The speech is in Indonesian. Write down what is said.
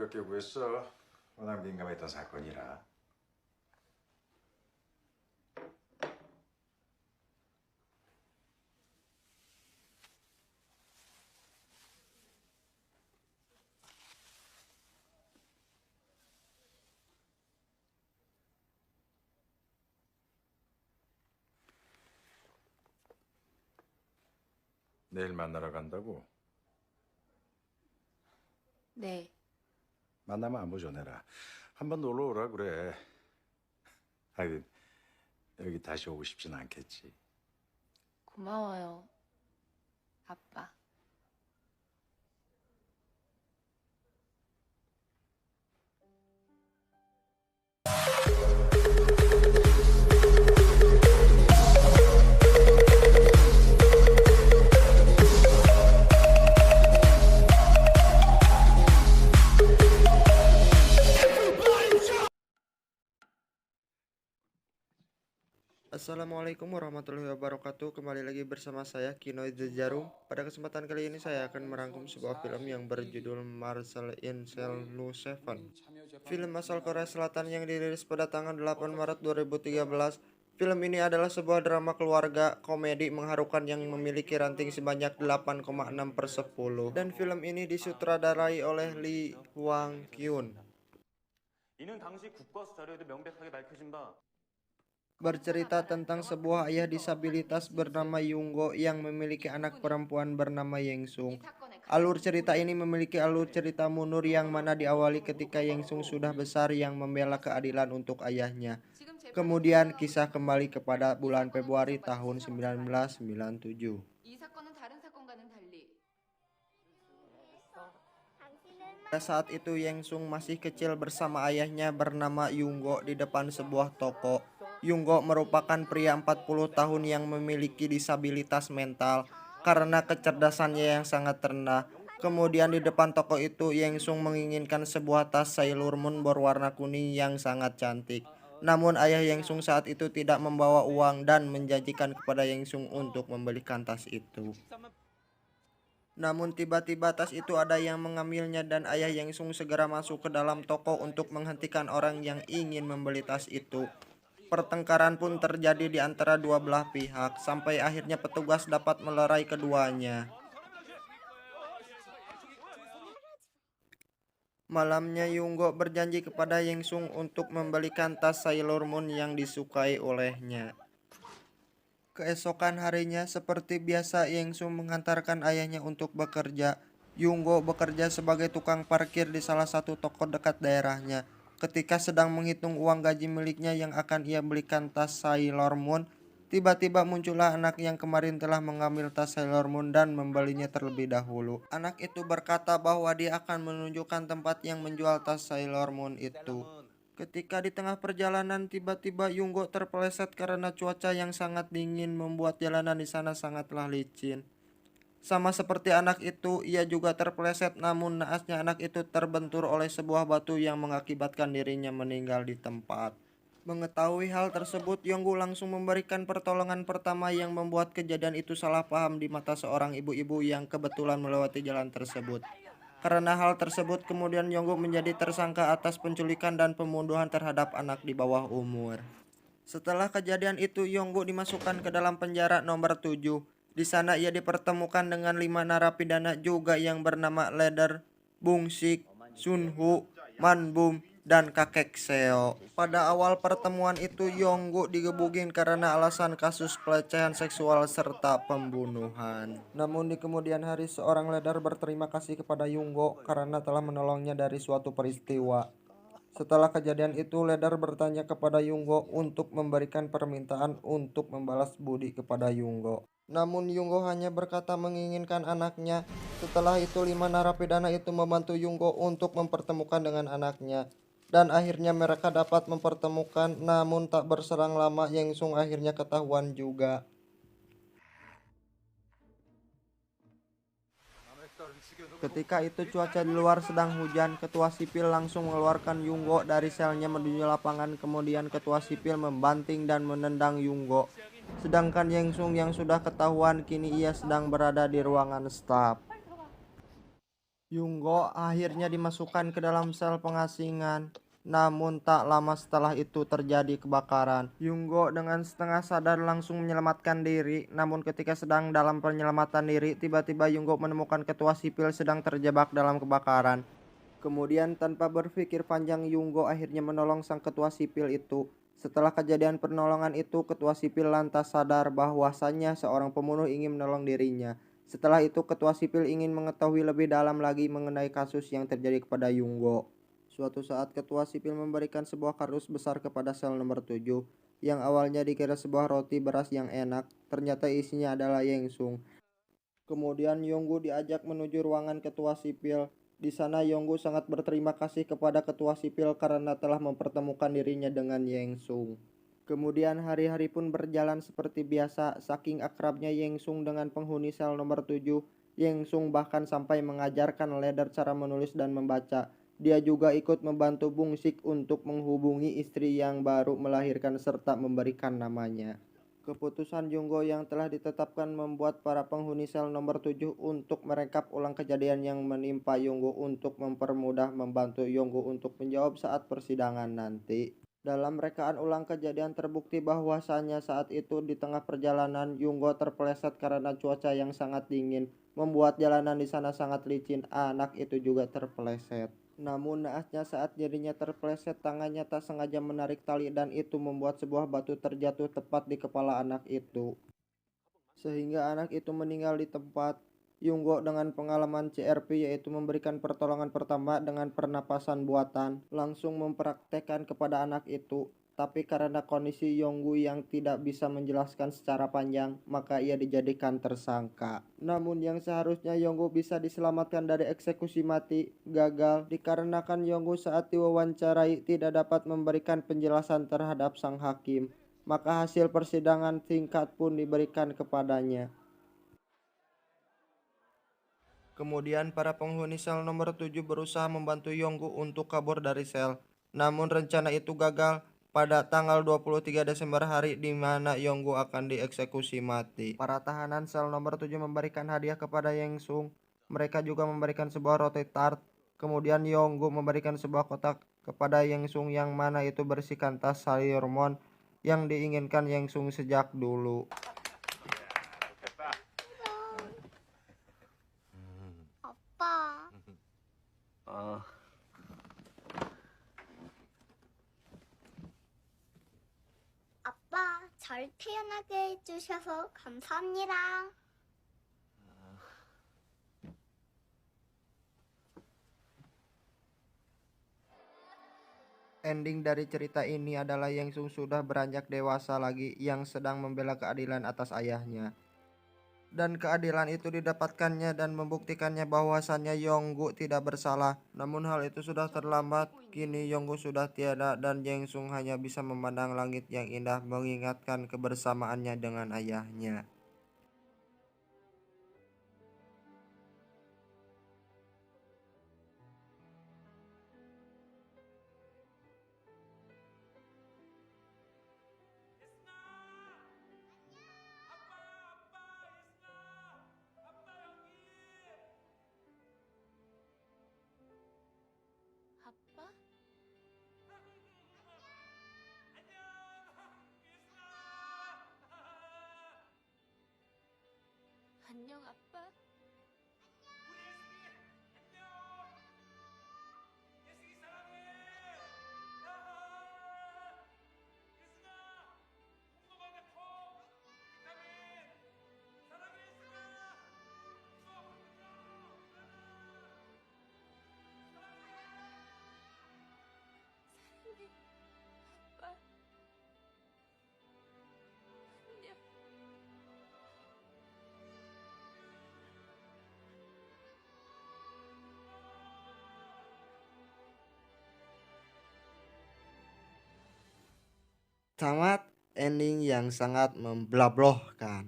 몇 개 구했어. 워낙 민감했던 사건이라. 내일 만나러 간다고? 네. 만나면 안부 전해라. 한번 놀러 오라 그래. 하긴 여기 다시 오고 싶진 않겠지. 고마워요, 아빠. Assalamualaikum warahmatullahi wabarakatuh. Kembali lagi bersama saya Kino The Jarum. Pada kesempatan kali ini saya akan merangkum sebuah film yang berjudul Marcel in Cell No 7. Film asal Korea Selatan yang dirilis pada tanggal 8 Maret 2013. Film ini adalah sebuah drama keluarga komedi mengharukan yang memiliki rating sebanyak 8,6/10. Dan film ini disutradarai oleh Lee Hwang Kyun. 이는 당시 국과수 자료에도 명백하게 밝혀진 바 Bercerita tentang sebuah ayah disabilitas bernama Yunggo yang memiliki anak perempuan bernama Yengsung. Alur cerita ini memiliki alur cerita mundur yang mana diawali ketika Yengsung sudah besar yang membela keadilan untuk ayahnya. Kemudian kisah kembali kepada bulan Februari tahun 1997. Pada saat itu Yengsung masih kecil bersama ayahnya bernama Yunggo di depan sebuah toko. Yunggo merupakan pria 40 tahun yang memiliki disabilitas mental karena kecerdasannya yang sangat rendah. Kemudian di depan toko itu Yengsung menginginkan sebuah tas Sailor Moon berwarna kuning yang sangat cantik. Namun ayah Yengsung saat itu tidak membawa uang dan menjanjikan kepada Yengsung untuk membelikan tas itu. Namun tiba-tiba tas itu ada yang mengambilnya dan ayah Yengsung segera masuk ke dalam toko untuk menghentikan orang yang ingin membeli tas itu. Pertengkaran pun terjadi di antara dua belah pihak sampai akhirnya petugas dapat melerai keduanya. Malamnya Yunggo berjanji kepada Yengsung untuk membelikan tas Sailor Moon yang disukai olehnya. Keesokan harinya seperti biasa Yengsung mengantarkan ayahnya untuk bekerja. Yunggo bekerja sebagai tukang parkir di salah satu toko dekat daerahnya. Ketika sedang menghitung uang gaji miliknya yang akan ia belikan tas Sailor Moon, tiba-tiba muncullah anak yang kemarin telah mengambil tas Sailor Moon dan membelinya terlebih dahulu. Anak itu berkata bahwa dia akan menunjukkan tempat yang menjual tas Sailor Moon itu. Ketika di tengah perjalanan, tiba-tiba Yunggo terpeleset karena cuaca yang sangat dingin membuat jalanan di sana sangatlah licin. Sama seperti anak itu, ia juga terpeleset, namun naasnya anak itu terbentur oleh sebuah batu yang mengakibatkan dirinya meninggal di tempat. Mengetahui hal tersebut, Yonggu langsung memberikan pertolongan pertama yang membuat kejadian itu salah paham di mata seorang ibu-ibu yang kebetulan melewati jalan tersebut. Karena hal tersebut, kemudian Yonggu menjadi tersangka atas penculikan dan pembunuhan terhadap anak di bawah umur. Setelah kejadian itu, Yonggu dimasukkan ke dalam penjara nomor 7. Di sana ia dipertemukan dengan 5 narapidana juga yang bernama Leader, Bungsik, Sunhu, Manbum, dan Kakek Seo. Pada awal pertemuan itu Yonggu digebukin karena alasan kasus pelecehan seksual serta pembunuhan. Namun di kemudian hari seorang Leader berterima kasih kepada Yonggu karena telah menolongnya dari suatu peristiwa. Setelah kejadian itu Leader bertanya kepada Yonggu untuk memberikan permintaan untuk membalas budi kepada Yonggu. Namun Yunggo hanya berkata menginginkan anaknya. Setelah itu 5 narapidana itu membantu Yunggo untuk mempertemukan dengan anaknya. Dan akhirnya mereka dapat mempertemukan, namun tak berserang lama Yengsung akhirnya ketahuan juga. Ketika itu cuaca di luar sedang hujan, ketua sipil langsung mengeluarkan Yunggo dari selnya menuju lapangan. Kemudian ketua sipil membanting dan menendang Yunggo. Sedangkan Yengsung yang sudah ketahuan kini ia sedang berada di ruangan staf. Yunggo akhirnya dimasukkan ke dalam sel pengasingan. Namun tak lama setelah itu terjadi kebakaran. Yunggo dengan setengah sadar langsung menyelamatkan diri. Namun ketika sedang dalam penyelamatan diri, tiba-tiba Yunggo menemukan ketua sipil sedang terjebak dalam kebakaran. Kemudian tanpa berpikir panjang, Yunggo akhirnya menolong sang ketua sipil itu. Setelah kejadian penolongan itu, ketua sipil lantas sadar bahwasannya seorang pembunuh ingin menolong dirinya. Setelah itu, ketua sipil ingin mengetahui lebih dalam lagi mengenai kasus yang terjadi kepada Yunggo. Suatu saat ketua sipil memberikan sebuah kardus besar kepada sel nomor 7, yang awalnya dikira sebuah roti beras yang enak, ternyata isinya adalah Yengsung. Kemudian Yonggu diajak menuju ruangan ketua sipil. Di sana Yonggu sangat berterima kasih kepada ketua sipil karena telah mempertemukan dirinya dengan Yengsung. Kemudian hari-hari pun berjalan seperti biasa. Saking akrabnya Yengsung dengan penghuni sel nomor 7, Yengsung bahkan sampai mengajarkan Leder cara menulis dan membaca. Dia juga ikut membantu Bung Sik untuk menghubungi istri yang baru melahirkan serta memberikan namanya. Keputusan Yunggo yang telah ditetapkan membuat para penghuni sel nomor 7 untuk merekap ulang kejadian yang menimpa Yunggo untuk mempermudah membantu Yunggo untuk menjawab saat persidangan nanti. Dalam rekaan ulang kejadian terbukti bahwasannya saat itu di tengah perjalanan Yunggo terpeleset karena cuaca yang sangat dingin, membuat jalanan di sana sangat licin. Anak itu juga terpeleset. Namun naasnya saat dirinya terpeleset, tangannya tak sengaja menarik tali dan itu membuat sebuah batu terjatuh tepat di kepala anak itu. Sehingga anak itu meninggal di tempat. Yunggo dengan pengalaman CRP yaitu memberikan pertolongan pertama dengan pernapasan buatan, langsung mempraktekkan kepada anak itu. Tapi karena kondisi Yonggu yang tidak bisa menjelaskan secara panjang, maka ia dijadikan tersangka. Namun yang seharusnya Yonggu bisa diselamatkan dari eksekusi mati, gagal dikarenakan Yonggu saat diwawancarai tidak dapat memberikan penjelasan terhadap sang hakim. Maka hasil persidangan singkat pun diberikan kepadanya. Kemudian para penghuni sel nomor 7 berusaha membantu Yonggu untuk kabur dari sel. Namun rencana itu gagal. Pada tanggal 23 Desember hari di mana Yonggu akan dieksekusi mati. Para tahanan sel nomor 7 memberikan hadiah kepada Yengsung. Mereka juga memberikan sebuah roti tart. Kemudian Yonggu memberikan sebuah kotak kepada Yengsung yang mana itu berisikan tas sayurmon yang diinginkan Yengsung sejak dulu. 아빠, 아빠, 잘 태어나게 해주셔서 감사합니다. Ending dari cerita ini adalah Yengsung sudah beranjak dewasa lagi yang sedang membela keadilan atas ayahnya. Dan keadilan itu didapatkannya dan membuktikannya bahwasannya Yonggu tidak bersalah. Namun hal itu sudah terlambat. Kini Yonggu sudah tiada dan Yengsung hanya bisa memandang langit yang indah mengingatkan kebersamaannya dengan ayahnya. 아빠? 안녕, 아빠? 사랑해, 아빠. 안녕. Tamat ending yang sangat memblablohkan.